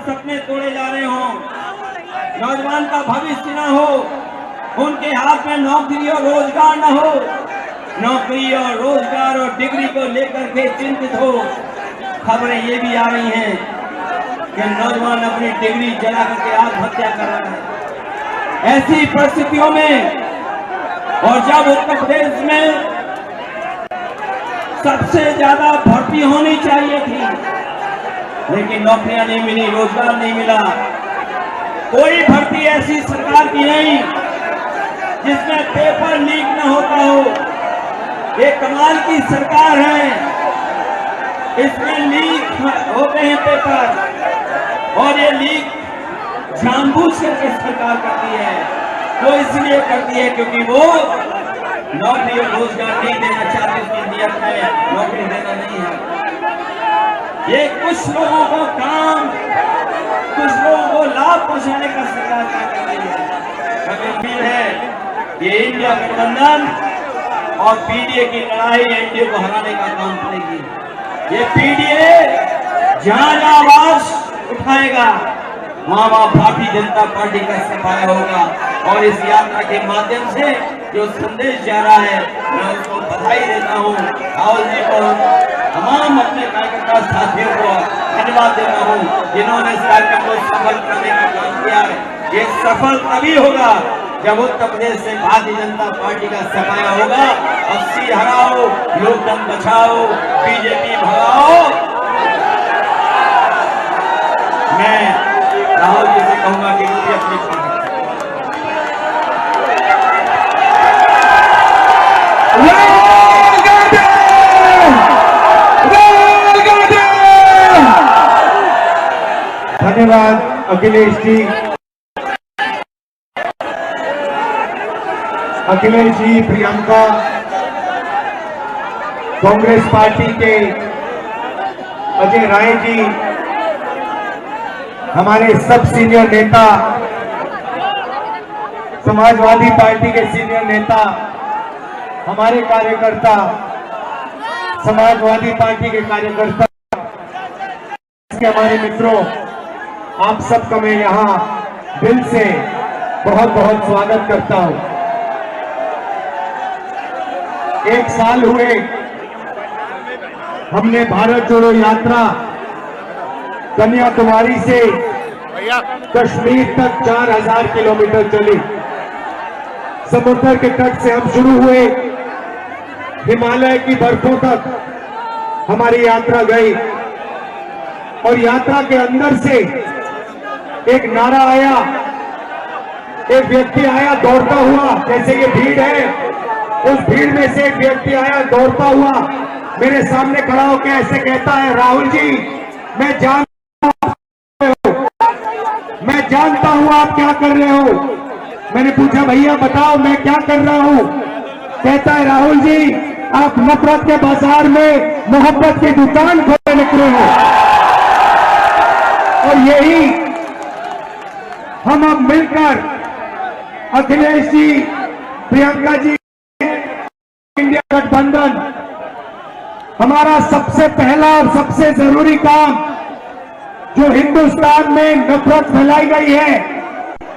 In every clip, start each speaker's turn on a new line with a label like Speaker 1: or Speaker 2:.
Speaker 1: सपने तोड़े जा रहे हों, नौजवान का भविष्य ना हो, उनके हाथ में नौकरी और रोजगार ना हो, नौकरी और रोजगार और डिग्री को लेकर के चिंतित हो। खबरें ये भी आ रही हैं कि नौजवान अपनी डिग्री जला करके आत्महत्या कर रहा है। ऐसी परिस्थितियों में और जब उत्तर प्रदेश में सबसे ज्यादा भर्ती होनी चाहिए थी, लेकिन नौकरियां नहीं मिली, रोजगार नहीं मिला, कोई भर्ती ऐसी सरकार की नहीं जिसमें पेपर लीक न होता हो। ये कमाल की सरकार है, इसमें लीक होते हैं पेपर, और ये लीक जानबूझ करके सरकार करती है। वो इसलिए करती है क्योंकि वो नौकरी और रोजगार नहीं देना चाहती, उसकी नियत है नौकरी देना नहीं है। ये कुछ लोगों को काम, कुछ लोगों को लाभ पहुंचाने का सरकार क्या कर रही है। हमें उम्मीद है ये इंडिया गठबंधन और पीडीए की लड़ाई एनडीए को हराने का काम करेगी। ये पीडीए जहां आवाज उठाएगा वहां भारतीय जनता पार्टी का सफाया होगा, और इस यात्रा के माध्यम से जो संदेश जा रहा है मैं उसको बधाई देता हूँ। राहुल जी को, तमाम अपने कार्यकर्ता साथियों को धन्यवाद देता हूँ जिन्होंने इस कार्यक्रम को सफल करने का काम किया है। ये सफल तभी होगा जब उत्तर प्रदेश से भारतीय जनता पार्टी का सफाया होगा। 80 हराओ, लोकतंत्र बचाओ, बीजेपी भगाओ। मैं राहुल जी से कहूंगा कि अपनी
Speaker 2: धन्यवाद अखिलेश जी। अखिलेश जी, प्रियंका, कांग्रेस पार्टी के अजय राय जी, हमारे सब सीनियर नेता, समाजवादी पार्टी के सीनियर नेता, हमारे कार्यकर्ता, समाजवादी पार्टी के कार्यकर्ता, हमारे मित्रों, आप सबका मैं यहां दिल से बहुत बहुत स्वागत करता हूं। एक साल हुए हमने भारत जोड़ो यात्रा कन्याकुमारी से कश्मीर तक 4000 किलोमीटर चली। समुद्र के तट से हम शुरू हुए, हिमालय की बर्फों तक हमारी यात्रा गई, और यात्रा के अंदर से एक नारा आया, एक व्यक्ति आया दौड़ता हुआ, जैसे ये भीड़ है, उस भीड़ में से एक व्यक्ति आया दौड़ता हुआ, मेरे सामने खड़ा होकर ऐसे कहता है, राहुल जी मैं जानता हूं आप क्या कर रहे हो। मैंने पूछा भैया बताओ मैं क्या कर रहा हूं। कहता है राहुल जी आप नफरत के बाजार में मोहब्बत की दुकान खोलने निकले हो, और यही हम अब मिलकर अखिलेश जी, प्रियंका जी, इंडिया गठबंधन, हमारा सबसे पहला और सबसे जरूरी काम जो हिंदुस्तान में नफरत फैलाई गई है,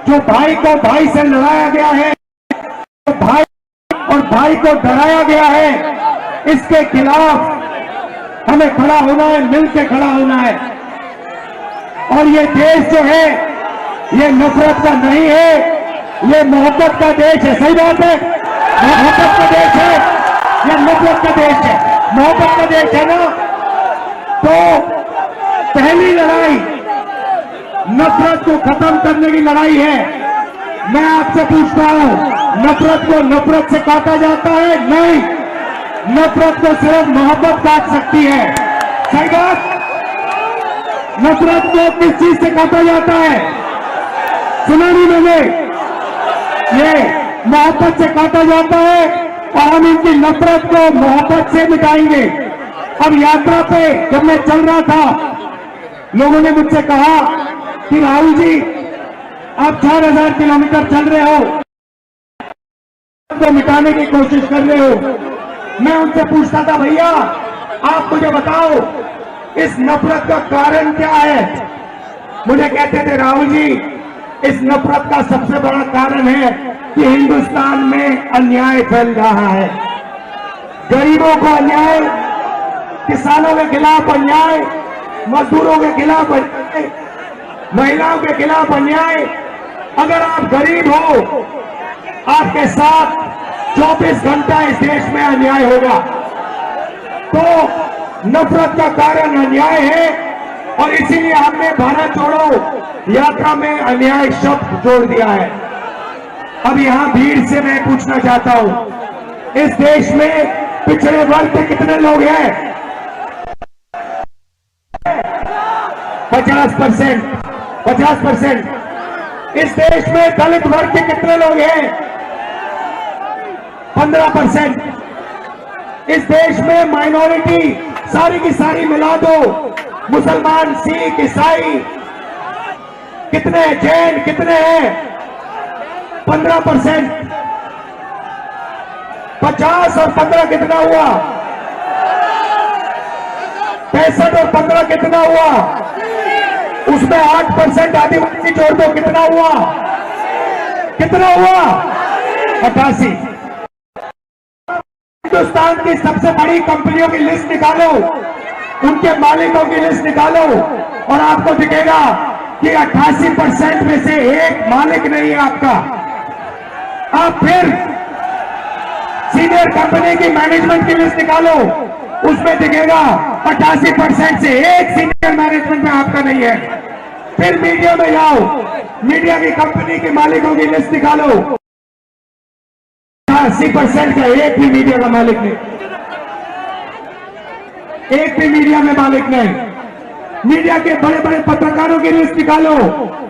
Speaker 2: जो भाई को भाई से लड़ाया गया है, जो भाई और भाई को डराया गया है, इसके खिलाफ हमें खड़ा होना है, मिलकर खड़ा होना है। और ये देश जो है ये नफरत का नहीं है, ये मोहब्बत का देश है। सही बात है, मोहब्बत का देश है, ये नफरत का देश है। मोहब्बत का देश है ना, तो पहली लड़ाई नफरत को खत्म करने की लड़ाई है। मैं आपसे पूछता हूं, नफरत को नफरत से काटा जाता है? नहीं, नफरत को सिर्फ मोहब्बत काट सकती है। सही बात, नफरत को किस चीज से काटा जाता है? सुना नहीं मैंने? ये मोहब्बत से काटा जाता है, और हम इनकी नफरत को मोहब्बत से मिटाएंगे। अब यात्रा पे जब मैं चल रहा था, लोगों ने मुझसे कहा कि राहुल जी आप 4000 किलोमीटर चल रहे हो, तो मिटाने की कोशिश कर रहे हो। मैं उनसे पूछता था भैया आप मुझे बताओ इस नफरत का कारण क्या है? मुझे कहते थे राहुल जी, इस नफरत का सबसे बड़ा कारण है कि हिंदुस्तान में अन्याय फैल रहा है। गरीबों को अन्याय, किसानों के खिलाफ अन्याय, मजदूरों के खिलाफ अन्याय, महिलाओं के खिलाफ अन्याय। अगर आप गरीब हो, आपके साथ 24 घंटा इस देश में अन्याय होगा। तो नफरत का कारण अन्याय है और इसीलिए हमने भारत जोड़ो यात्रा में अन्याय शब्द जोड़ दिया है। अब यहां भीड़ से मैं पूछना चाहता हूं, इस देश में पिछड़े वर्ग के कितने लोग हैं? 50%। इस देश में दलित वर्ग के कितने लोग हैं? 15%। इस देश में माइनॉरिटी सारी की सारी मिला दो, मुसलमान, सिख, ईसाई कितने, जैन कितने हैं? 15%। 50 और 15 कितना हुआ? 65 और 15 कितना हुआ? उसमें 8% आदिवासी जोड़ दो, कितना हुआ? 88। हिंदुस्तान की सबसे बड़ी कंपनियों की लिस्ट निकालो, उनके मालिकों की लिस्ट निकालो और आपको दिखेगा कि 88% में से एक मालिक नहीं है आपका। आप फिर सीनियर कंपनी की मैनेजमेंट की लिस्ट निकालो, उसमें दिखेगा 88% से एक सीनियर मैनेजमेंट में आपका नहीं है। फिर मीडिया में जाओ, मीडिया की कंपनी के मालिकों की लिस्ट निकालो, 80% का एक भी मीडिया का मालिक नहीं, एक भी मीडिया में मालिक नहीं। मीडिया के बड़े बड़े पत्रकारों की लिस्ट निकालो,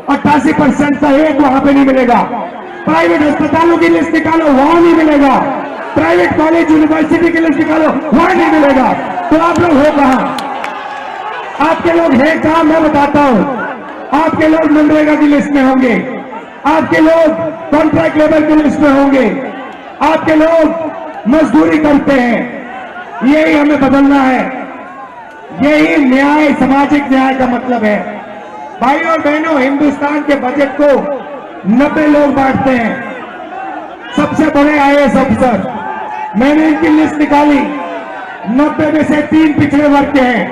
Speaker 2: 88% का एक वहां पे नहीं मिलेगा। प्राइवेट अस्पतालों की लिस्ट निकालो, वहां नहीं मिलेगा। प्राइवेट कॉलेज यूनिवर्सिटी की लिस्ट निकालो, वहां नहीं मिलेगा। तो आप लोग हो कहां? आपके लोग हैं कहां? मैं बताता हूं। आपके लोग मनरेगा की लिस्ट में होंगे, आपके लोग कॉन्ट्रैक्ट लेबर की लिस्ट में होंगे, आपके लोग मजदूरी करते हैं। यही हमें बदलना है, यही न्याय, सामाजिक न्याय का मतलब है। भाइयों और बहनों, हिंदुस्तान के बजट को 90 लोग बांटते हैं, सबसे बड़े आईएएस अफसर। मैंने इनकी लिस्ट निकाली, 90 में से 3 पिछड़े वर्ग के हैं,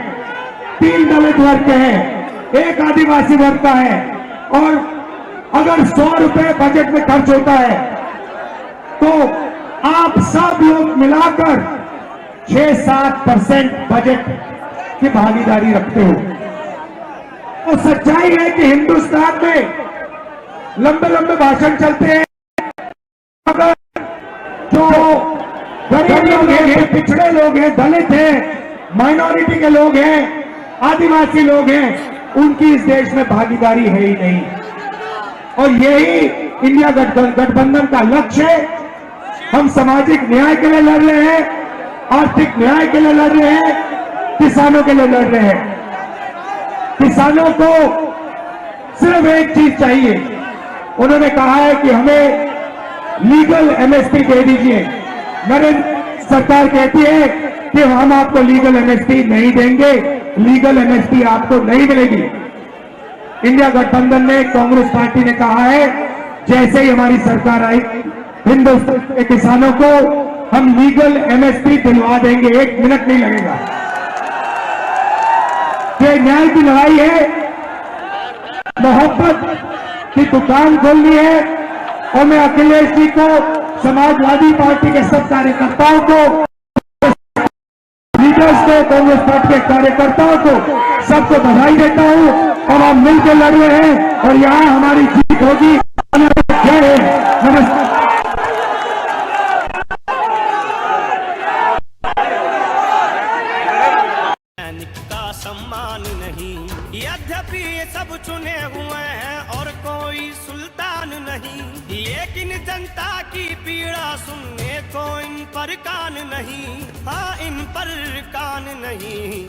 Speaker 2: 3 दलित वर्ग के हैं, 1 आदिवासी वर्ग का है। और अगर 100 रुपए बजट में खर्च होता है तो आप सब लोग मिलाकर 6-7% बजट की भागीदारी रखते हो। तो सच्चाई है कि हिंदुस्तान में लंबे लंबे भाषण चलते हैं, अगर जो गरीब लोग हैं, पिछड़े लोग हैं, दलित हैं, माइनॉरिटी के लोग हैं, आदिवासी लोग हैं, उनकी इस देश में भागीदारी है ही नहीं। और यही इंडिया गठबंधन का लक्ष्य है। हम सामाजिक न्याय के लिए लड़ रहे हैं, आर्थिक न्याय के लिए लड़ रहे हैं, किसानों के लिए लड़ रहे हैं। किसानों को सिर्फ एक चीज चाहिए, उन्होंने कहा है कि हमें लीगल एमएसपी दे दीजिए। नरेंद्र सरकार कहती है कि हम आपको लीगल एमएसपी नहीं देंगे, लीगल एमएसपी आपको नहीं मिलेगी। इंडिया गठबंधन ने, कांग्रेस पार्टी ने कहा है, जैसे ही हमारी सरकार आई, हिंदुस्तान के किसानों को हम लीगल एमएसपी दिलवा देंगे, 1 मिनट नहीं लगेगा। ये न्याय की लड़ाई है, मोहब्बत की दुकान खोलनी है। और मैं अखिलेश जी को, समाजवादी पार्टी के सब कार्यकर्ताओं को, लीडर्स को, कांग्रेस पार्टी के कार्यकर्ताओं को, सबको बधाई देता हूं। और हम मिलकर लड़ रहे हैं और यहां हमारी जीत होगी। जय हिंद, नमस्कार।
Speaker 3: का सम्मान नहीं, यद्यपि ये सब चुने हुए हैं और कोई सुल्तान नहीं, लेकिन जनता की पीड़ा सुनने को इन पर कान नहीं। हाँ, इन पर कान नहीं।